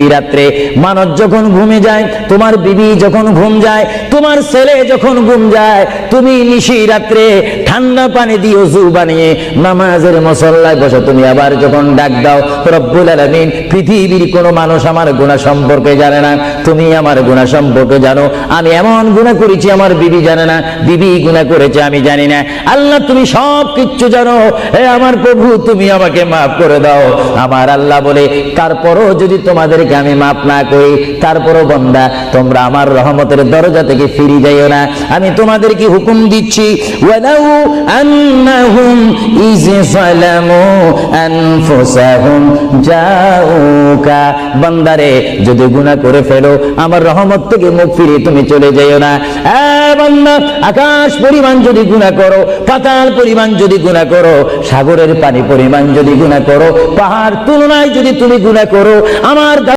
রাত্রে মানুষ যখন ঘুমে যায়, তোমার বিবি যখন ঘুম যায়, তোমার ছেলে যখন ঘুম যায়, তুমি নিশি রাত্রে ঠান্ডা পানি দিয়ে ওযু বানিয়ে নামাজের মুসল্লায় বসে তুমি আবার যখন ডাক দাও, রব্বুল আলামিন, পৃথিবীর কোনো মানুষ আমার গুনাহ সম্পর্কে জানে না, তুমি আমার গুনাহ সম্পর্কে জানো। আমি এমন গুনাহ করেছি আমার বিবি জানে না, বিবি গুনাহ করেছে আমি জানি না। আল্লাহ তুমি সব কিচ্ছু জানো, হে আমার প্রভু তুমি আমাকে মাফ করে দাও। আমার আল্লাহ বলে, তারপরও যদি তোমাদের আমি মাফ না করি, তারপরও বান্দা তোমরা আমার রহমতের দরজা থেকে ফিরে যাইও না। আমি তোমাদেরকে হুকুম দিচ্ছি, ওয়ালাউ আন্নাহুম ইয যালামু আনফুসাহুম জাউকা, বান্দারে যদি গুনাহ করে ফেলো আমার রহমত থেকে মুখ ফিরিয়ে তুমি চলে যাইও না। বান্দা, আকাশ পরিমাণ যদি গুনাহ করো, পাতাল পরিমাণ যদি গুনাহ করো, সাগরের পানি পরিমাণ যদি গুনাহ করো, পাহাড় তুলনায় যদি তুমি গুনাহ করো, আমার